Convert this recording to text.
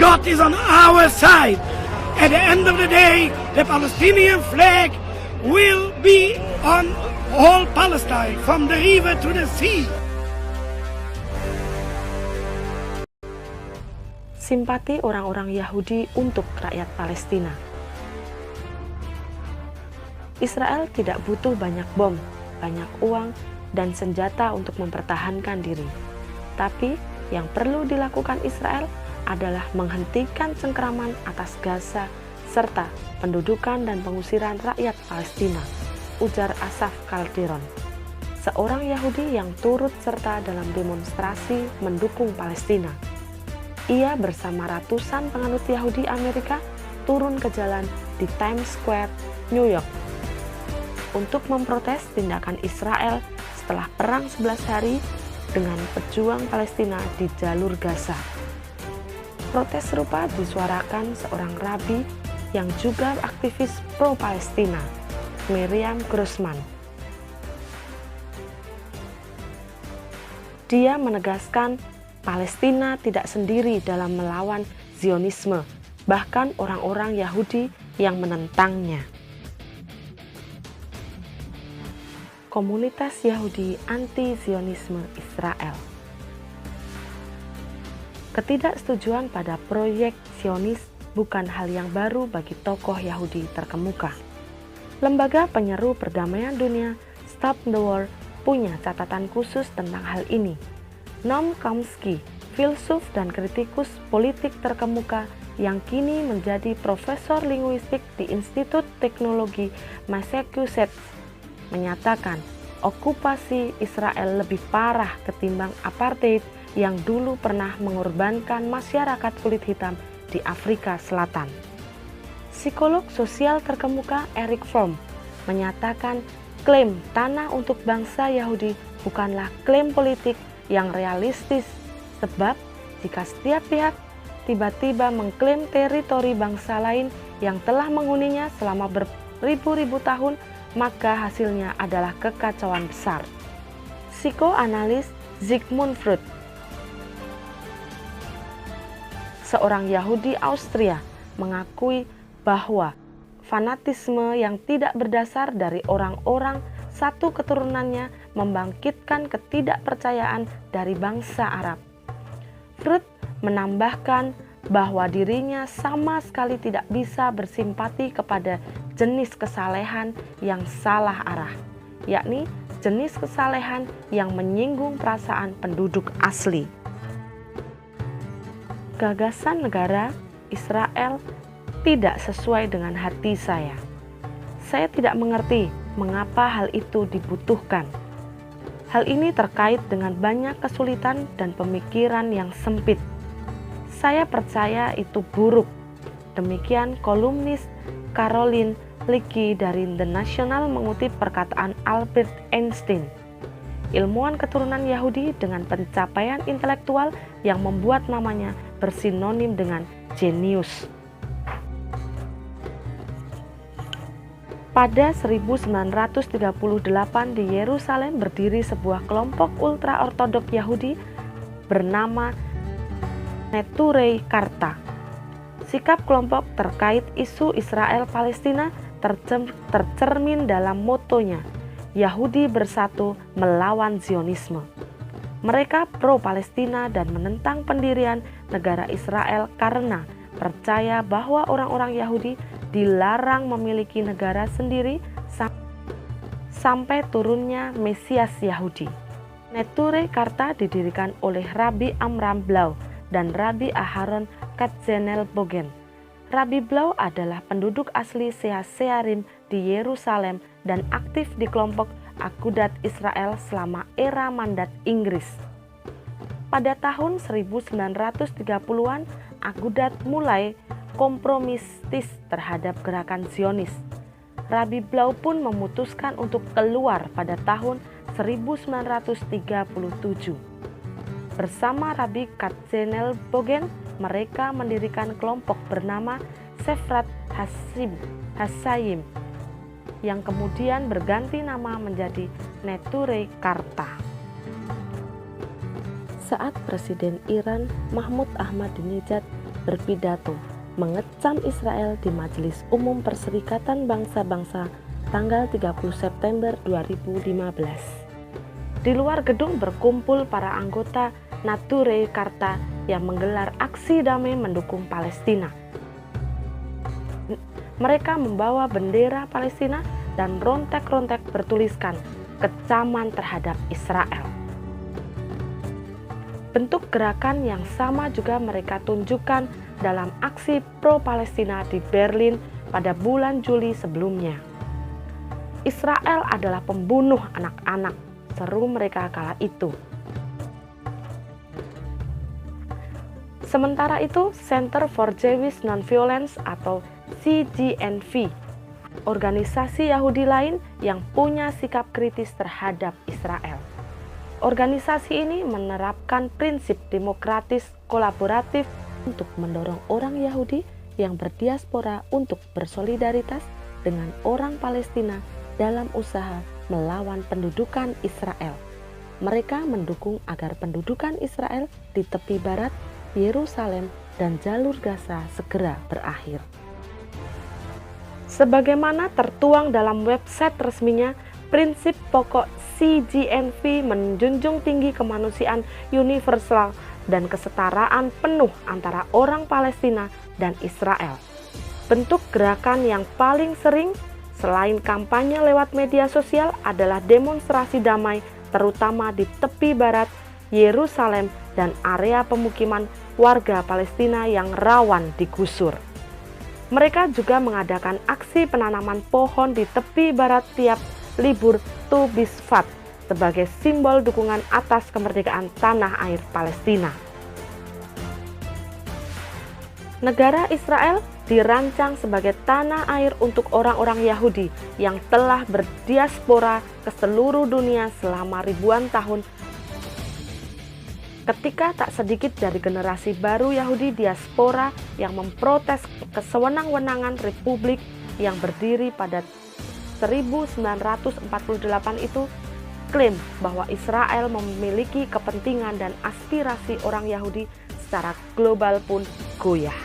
God is on our side. At the end of the day, the Palestinian flag will be on all Palestine, from the river to the sea. Simpati orang-orang Yahudi untuk rakyat Palestina. Israel tidak butuh banyak bom, banyak uang, dan senjata untuk mempertahankan diri. Tapi yang perlu dilakukan Israel adalah menghentikan cengkeraman atas Gaza serta pendudukan dan pengusiran rakyat Palestina, ujar Asaf Kalderon, seorang Yahudi yang turut serta dalam demonstrasi mendukung Palestina. Ia bersama ratusan penganut Yahudi Amerika turun ke jalan di Times Square, New York, untuk memprotes tindakan Israel setelah perang 11 hari dengan pejuang Palestina di jalur Gaza. Protes serupa disuarakan seorang rabi yang juga aktivis pro-Palestina, Miriam Grossman. Dia menegaskan Palestina tidak sendiri dalam melawan Zionisme, bahkan orang-orang Yahudi yang menentangnya. Komunitas Yahudi anti-Zionisme Israel. Ketidaksetujuan pada proyek Zionis bukan hal yang baru bagi tokoh Yahudi terkemuka. Lembaga penyeru perdamaian dunia Stop the War punya catatan khusus tentang hal ini. Noam Chomsky, filsuf dan kritikus politik terkemuka yang kini menjadi profesor linguistik di Institut Teknologi Massachusetts, menyatakan okupasi Israel lebih parah ketimbang apartheid yang dulu pernah mengorbankan masyarakat kulit hitam di Afrika Selatan. Psikolog sosial terkemuka Eric Fromm menyatakan klaim tanah untuk bangsa Yahudi bukanlah klaim politik yang realistis, sebab jika setiap pihak tiba-tiba mengklaim teritori bangsa lain yang telah menghuninya selama beribu-ribu tahun, maka hasilnya adalah kekacauan besar. Psikoanalis Sigmund Freud, seorang Yahudi Austria, mengakui bahwa fanatisme yang tidak berdasar dari orang-orang satu keturunannya membangkitkan ketidakpercayaan dari bangsa Arab. Freud menambahkan bahwa dirinya sama sekali tidak bisa bersimpati kepada jenis kesalehan yang salah arah, yakni jenis kesalehan yang menyinggung perasaan penduduk asli. Gagasan negara Israel tidak sesuai dengan hati saya. Saya tidak mengerti mengapa hal itu dibutuhkan. Hal ini terkait dengan banyak kesulitan dan pemikiran yang sempit. Saya percaya itu buruk. Demikian kolumnis Caroline Leakey dari The National mengutip perkataan Albert Einstein, ilmuwan keturunan Yahudi dengan pencapaian intelektual yang membuat namanya bersinonim dengan jenius. Pada 1938 di Yerusalem berdiri sebuah kelompok ultra-ortodok Yahudi bernama Neturei Karta. Sikap kelompok terkait isu Israel-Palestina tercermin dalam motonya, Yahudi bersatu melawan Zionisme. Mereka pro-Palestina dan menentang pendirian negara Israel karena percaya bahwa orang-orang Yahudi dilarang memiliki negara sendiri sampai turunnya Mesias Yahudi. Neturei Karta didirikan oleh Rabbi Amram Blau dan Rabbi Aharon Katzenelbogen. Rabbi Blau adalah penduduk asli Shearim di Yerusalem dan aktif di kelompok Agudat Israel selama era mandat Inggris. Pada tahun 1930-an, Agudat mulai kompromistis terhadap gerakan Zionis. Rabbi Blau pun memutuskan untuk keluar pada tahun 1937. Bersama Rabbi Katzenelbogen, mereka mendirikan kelompok bernama Sefrat Hasaim yang kemudian berganti nama menjadi Neturei Karta. Saat Presiden Iran Mahmud Ahmadinejad berpidato mengecam Israel di Majelis Umum Perserikatan Bangsa-Bangsa tanggal 30 September 2015. Di luar gedung berkumpul para anggota Nature Karta yang menggelar aksi damai mendukung Palestina. Mereka membawa bendera Palestina dan rontek-rontek bertuliskan kecaman terhadap Israel. Bentuk gerakan yang sama juga mereka tunjukkan dalam aksi pro-Palestina di Berlin pada bulan Juli sebelumnya. Israel adalah pembunuh anak-anak, seru mereka kala itu. Sementara itu, Center for Jewish Non-Violence atau CGNV, organisasi Yahudi lain yang punya sikap kritis terhadap Israel. Organisasi ini menerapkan prinsip demokratis kolaboratif untuk mendorong orang Yahudi yang berdiaspora untuk bersolidaritas dengan orang Palestina dalam usaha melawan pendudukan Israel. Mereka mendukung agar pendudukan Israel di tepi barat, Yerusalem, dan jalur Gaza segera berakhir. Sebagaimana tertuang dalam website resminya, prinsip pokok CGNV menjunjung tinggi kemanusiaan universal dan kesetaraan penuh antara orang Palestina dan Israel. Bentuk gerakan yang paling sering selain kampanye lewat media sosial adalah demonstrasi damai, terutama di tepi barat, Yerusalem, dan area pemukiman warga Palestina yang rawan digusur. Mereka juga mengadakan aksi penanaman pohon di tepi barat tiap libur Tu B'Shvat sebagai simbol dukungan atas kemerdekaan tanah air Palestina. Negara Israel dirancang sebagai tanah air untuk orang-orang Yahudi yang telah berdiaspora ke seluruh dunia selama ribuan tahun. Ketika tak sedikit dari generasi baru Yahudi diaspora yang memprotes kesewenang-wenangan Republik yang berdiri pada 1948 itu, klaim bahwa Israel memiliki kepentingan dan aspirasi orang Yahudi secara global pun goyah.